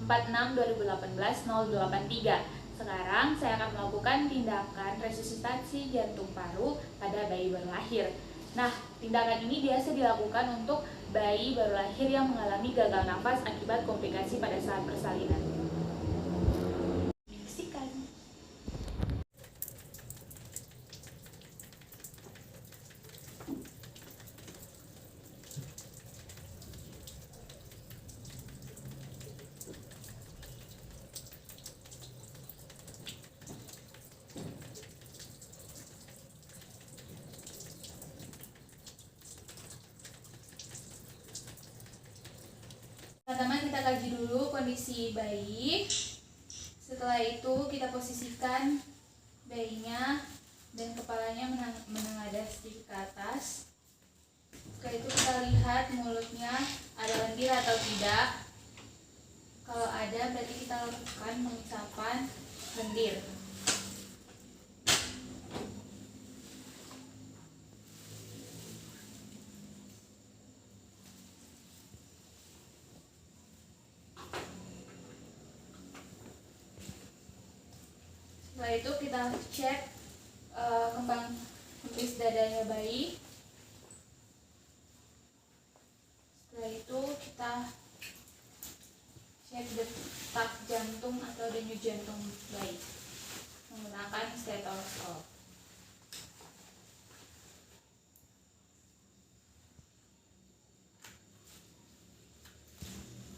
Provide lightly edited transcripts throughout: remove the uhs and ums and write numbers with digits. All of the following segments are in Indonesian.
46/2018-083. Sekarang saya akan melakukan tindakan resusitasi jantung paru pada bayi baru lahir. Nah, tindakan ini biasa dilakukan untuk bayi baru lahir yang mengalami gagal nafas akibat komplikasi pada saat persalinan. Pertama kita kaji dulu kondisi bayi. Setelah itu kita posisikan bayinya dan kepalanya menengadah sedikit ke atas. Setelah itu kita lihat mulutnya ada lendir atau tidak. Kalau ada berarti kita lakukan pengisapan lendir. Setelah itu kita cek kembang kempis dadanya bayi. Setelah itu kita cek detak jantung atau denyut jantung bayi menggunakan stetoskop.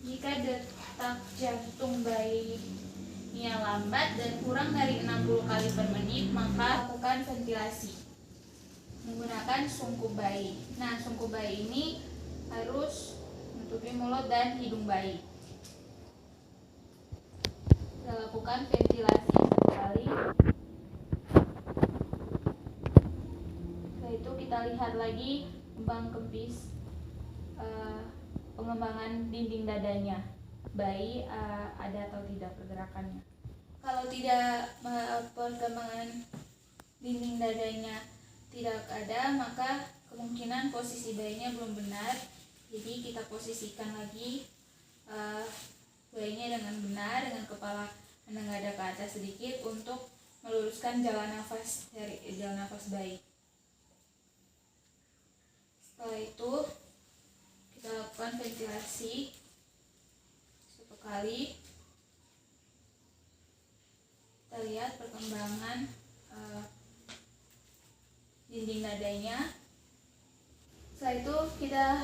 Jika detak jantung bayinya lambat dan kurang dari 60 kali per menit, maka lakukan ventilasi menggunakan sungkup bayi. Nah, sungkup bayi ini harus menutupi mulut dan hidung bayi. Kita lakukan ventilasi sekali. Setelah itu kita lihat lagi kembang kempis pengembangan dinding dadanya bayi ada atau tidak pergerakannya. Kalau tidak perkembangan dinding dadanya tidak ada, maka kemungkinan posisi bayinya belum benar. Jadi kita posisikan lagi bayinya dengan benar, dengan kepala menengadah ke atas sedikit untuk meluruskan jalan nafas bayi. Setelah itu kita lakukan ventilasi satu kali. Kita lihat perkembangan dinding dadanya. Setelah itu kita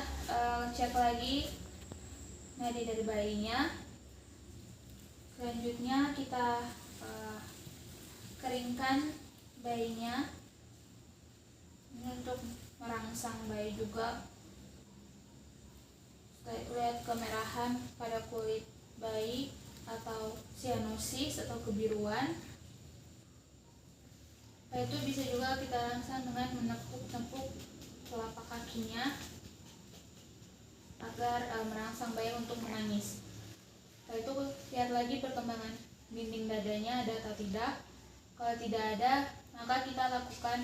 cek lagi nadi dari bayinya. Selanjutnya kita keringkan bayinya. Ini untuk merangsang bayi juga. Setelah itu lihat kemerahan pada kulit bayi atau cyanosis atau kebiruan. Setelah itu bisa juga kita rangsang dengan menepuk-nepuk telapak kakinya agar merangsang bayi untuk menangis. Setelah itu lihat lagi perkembangan dinding dadanya ada atau tidak. Kalau tidak ada, maka kita lakukan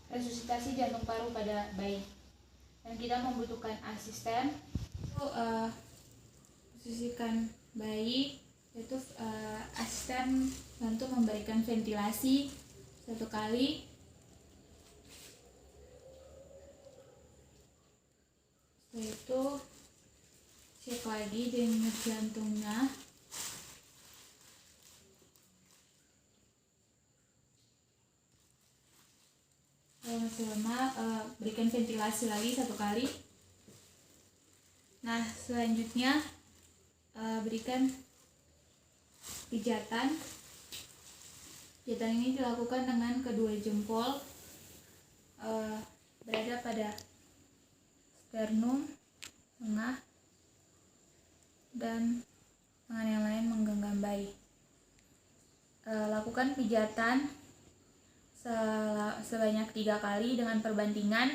resusitasi jantung paru pada bayi. Dan kita membutuhkan asisten. Posisikan bayi, yaitu asisten bantu memberikan ventilasi satu kali. Setelah itu cek lagi denyut jantungnya. Kalau masih lemah, berikan ventilasi lagi satu kali. Nah, selanjutnya berikan pijatan. Pijatan ini dilakukan dengan kedua jempol berada pada sternum tengah dan tangan yang lain menggenggam bayi. Lakukan pijatan sebanyak 3 kali dengan perbandingan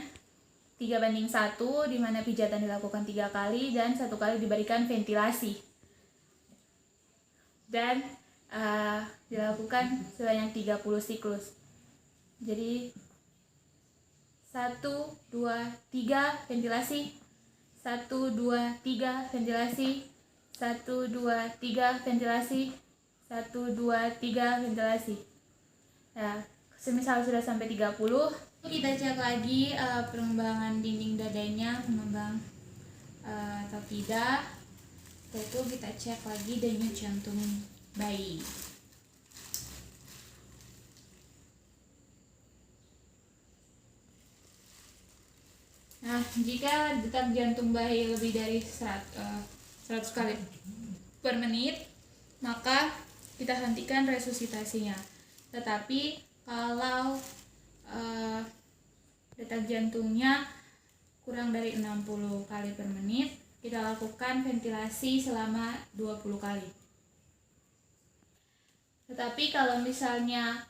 3:1, di mana pijatan dilakukan 3 kali dan 1 kali diberikan ventilasi. Dan dilakukan sebanyak 30 siklus. Jadi 1, 2, 3 ventilasi, 1, 2, 3 ventilasi, 1, 2, 3 ventilasi. 1, 2, 3 ventilasi. Nah, semisal sudah sampai 30, kita cek lagi pengembangan dinding dadanya, mengembang atau tidak. Setelah itu kita cek lagi denyut jantung bayi. Nah, jika detak jantung bayi lebih dari 100 kali per menit, maka kita hentikan resusitasinya. Tetapi kalau detak jantungnya kurang dari 60 kali per menit, kita lakukan ventilasi selama 20 kali. Tetapi kalau misalnya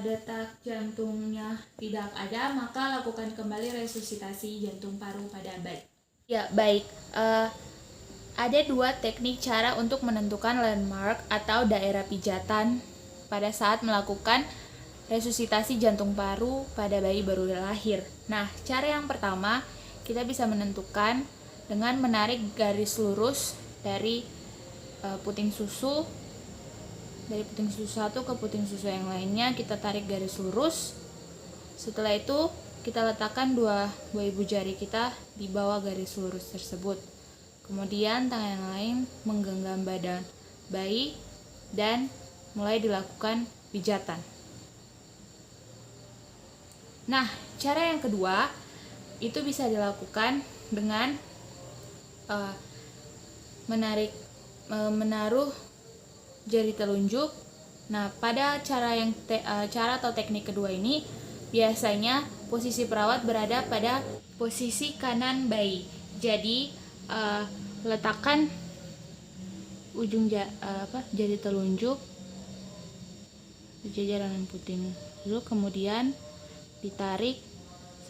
detak jantungnya tidak ada, maka lakukan kembali resusitasi jantung paru pada bayi. Ya, baik. Ada 2 teknik cara untuk menentukan landmark atau daerah pijatan pada saat melakukan resusitasi jantung paru pada bayi baru lahir. Nah, cara yang pertama, kita bisa menentukan dengan menarik garis lurus dari puting susu, dari puting susu satu ke puting susu yang lainnya, kita tarik garis lurus. Setelah itu, kita letakkan 2 buah ibu jari kita di bawah garis lurus tersebut. Kemudian tangan yang lain menggenggam badan bayi dan mulai dilakukan pijatan. Nah, cara yang kedua itu bisa dilakukan dengan menaruh jari telunjuk. Nah, pada cara atau teknik kedua ini biasanya posisi perawat berada pada posisi kanan bayi. Jadi letakkan ujung jari telunjuk di jajaran puting dulu, kemudian ditarik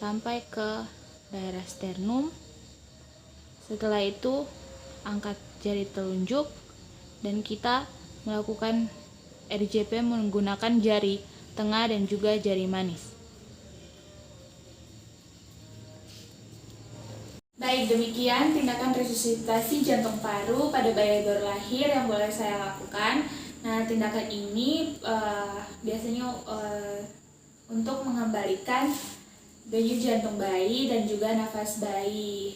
sampai ke daerah sternum. Setelah itu angkat jari telunjuk dan kita melakukan RJP menggunakan jari tengah dan juga jari manis. Baik, demikian tindakan resusitasi jantung paru pada bayi baru lahir yang boleh saya lakukan. Nah, tindakan ini biasanya untuk mengembalikan denyut jantung bayi dan juga nafas bayi.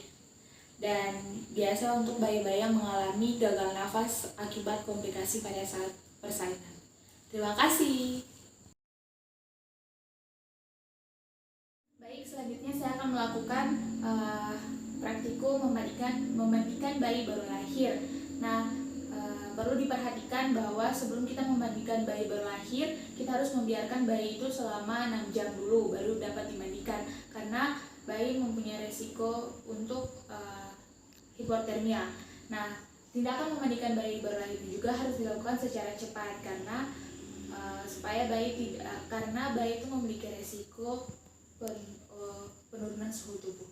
Dan biasa untuk bayi-bayi yang mengalami gagal nafas akibat komplikasi pada saat persalinan. Terima kasih. Baik, selanjutnya saya akan melakukan praktikum memandikan bayi baru lahir. Nah, perlu diperhatikan bahwa sebelum kita memandikan bayi baru lahir, kita harus membiarkan bayi itu selama 6 jam dulu baru dapat dimandikan, karena bayi mempunyai resiko untuk hipotermia. Nah, tindakan memandikan bayi baru lahir juga harus dilakukan secara cepat karena karena bayi itu memiliki resiko penurunan suhu tubuh.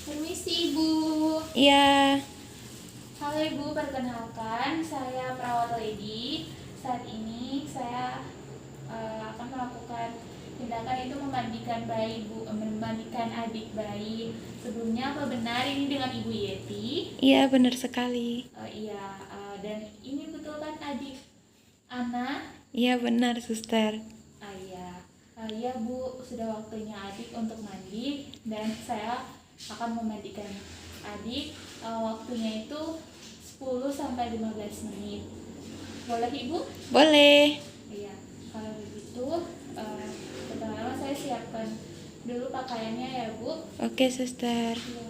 Permisi, Ibu. Iya. Halo Ibu, perkenalkan saya perawat Lady. Saat ini saya akan melakukan tindakan itu memandikan memandikan adik bayi. Sebelumnya, apa benar ini dengan Ibu Yeti? Iya, benar sekali. Dan ini betul kan adik Ana? Iya, benar, Suster. Iya Bu, sudah waktunya adik untuk mandi dan saya akan memandikan adik. Waktunya itu 10-15 menit. Boleh Ibu? Boleh. Iya, kalau begitu pertama-tama saya siapkan dulu pakaiannya ya Bu. Oke, Suster. Ya.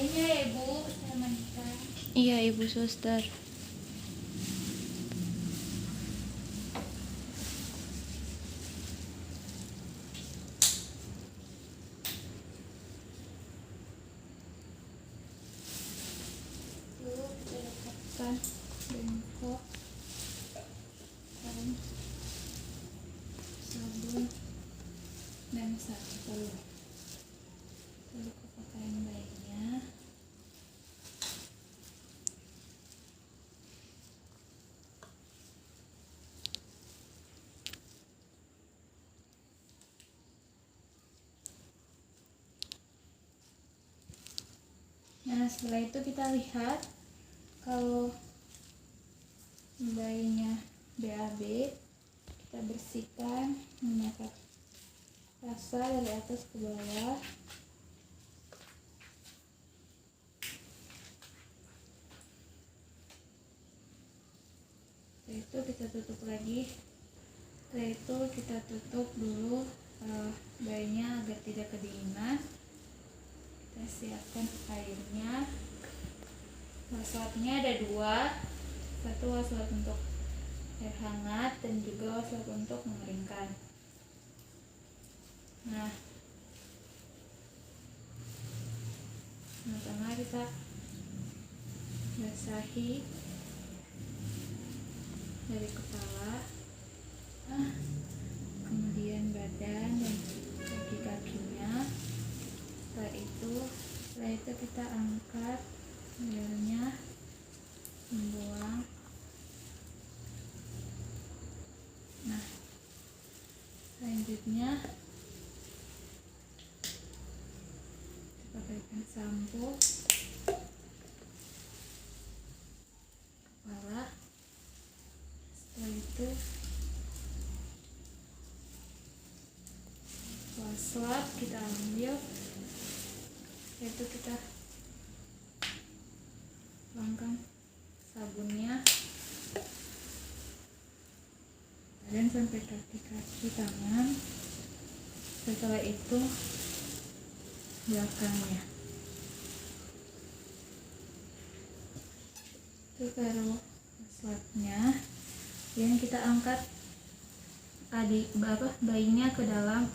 bayinya ya ibu, saya mandikan. Iya, Ibu Suster. Lalu kita dapatkan bengkok, dan sabun dan sampo. Lalu ke pakaian bayinya. Nah, setelah itu kita lihat kalau bayinya BAB, kita bersihkan minyak rasa dari atas ke bawah. Setelah itu kita tutup lagi. Setelah itu kita tutup dulu bayinya agar tidak kedinginan. Kita siapkan airnya. Wastafnya ada 2, satu wastaf untuk air hangat dan juga wastaf untuk mengeringkan. Nah, pertama kita basahi dari kepala, kemudian badan dan kaki-kakinya. Setelah itu kita angkat airnya, membuang. Nah, selanjutnya kita pakaikan sampo kepala. Setelah itu swab kita ambil, yaitu kita tuangkan sabunnya dan sampai kaki-kaki tangan. Setelah itu belakangnya. Itu taruh swabnya, dan kita angkat bayinya ke dalam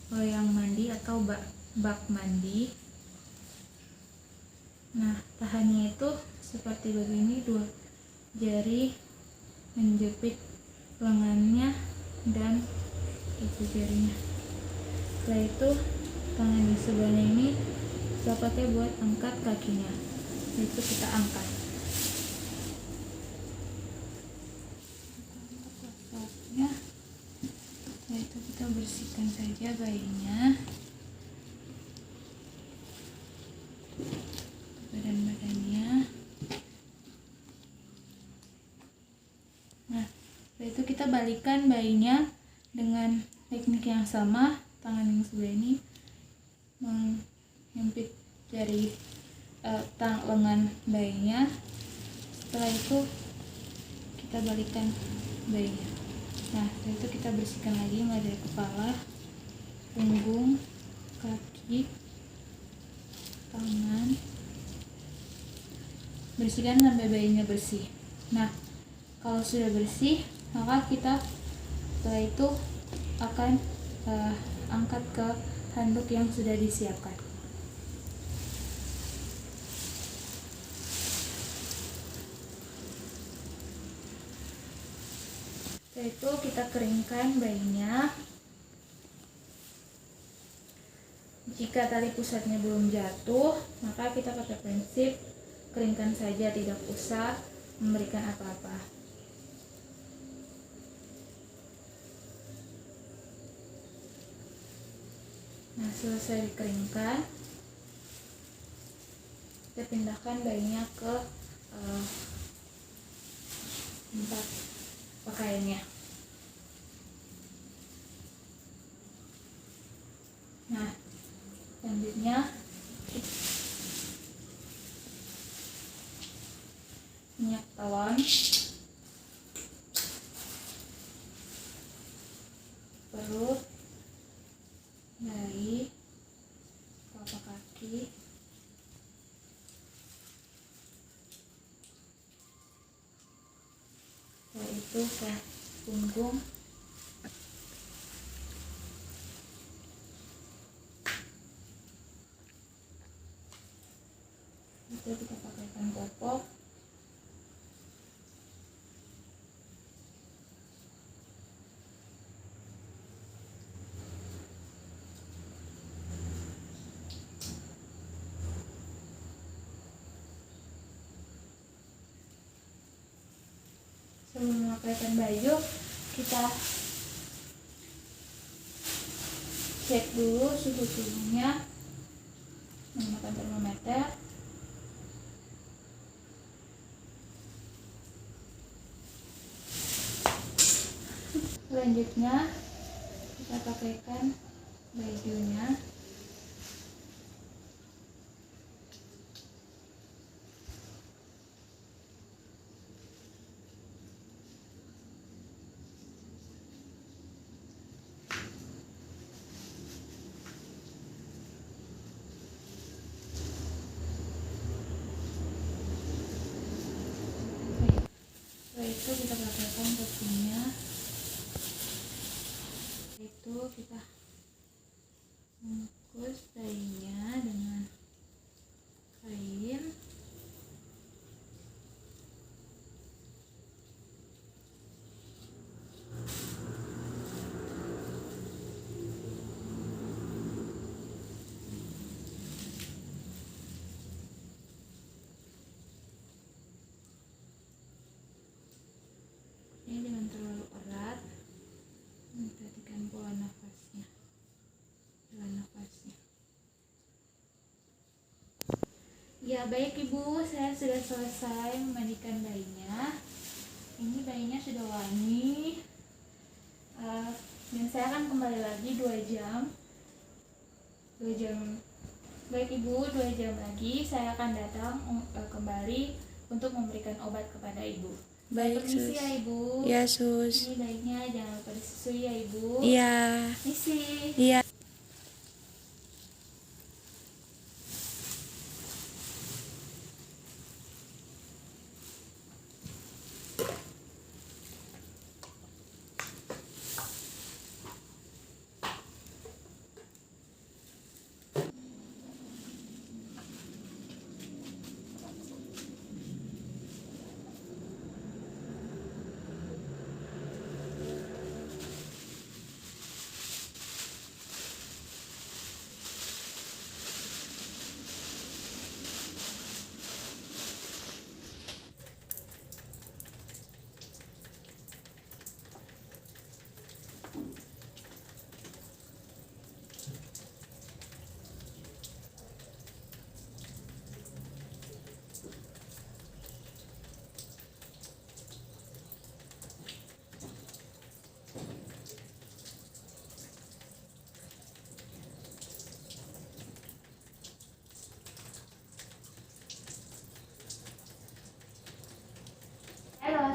loyang mandi atau bak mandi. Nah, tahannya itu seperti begini, 2 jari menjepit lengannya dan ibu jarinya. Setelah itu tangan di sebelahnya ini kita pakai buat angkat kakinya. Itu kita angkat. Setelah itu kita bersihkan saja bayinya, badan-badannya. Nah, setelah itu kita balikan bayinya dengan teknik yang sama. Tangan yang sebelah ini menghempit dari lengan bayinya. Setelah itu kita balikan bayinya. Nah, setelah itu kita bersihkan lagi mulai dari kepala, punggung, kaki, tangan. Bersihkan sampai bayinya bersih. Nah, kalau sudah bersih, maka kita setelah itu akan angkat ke handuk yang sudah disiapkan. Setelah itu kita keringkan bayinya. Jika tali pusatnya belum jatuh, maka kita pakai prinsip keringkan saja, tidak usah memberikan apa-apa. Nah, selesai dikeringkan, kita pindahkan bayinya ke tempat pakaiannya. Nah, selanjutnya minyak tawon, perut, dari telapak kaki, itu ke punggung. Itu kita pakaikan popok. Sebelum memakaikan baju, kita cek dulu suhu tubuhnya menggunakan termometer. Selanjutnya kita pakaikan bajunya. Setelah itu kita pakaikan topinya. Itu kita bungkus bayinya dengan kain. Ini jangan terlalu erat. Perhatikan pola nafasnya. Ya baik Ibu, saya sudah selesai memandikan bayinya. Ini bayinya sudah wangi. Dan saya akan kembali lagi 2 jam. Baik Ibu, 2 jam lagi saya akan datang kembali untuk memberikan obat kepada Ibu. Baik, Permisi Sus. ya Ibu. Ya, Sus. Ini bayinya jangan lupa disusui ya Ibu. Iya. Misi. Iya.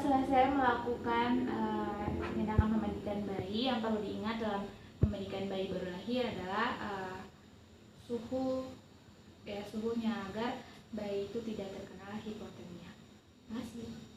Setelah saya melakukan tindakan memandikan bayi, yang perlu diingat dalam memandikan bayi baru lahir adalah suhunya agar bayi itu tidak terkena hipotermia. Terima kasih.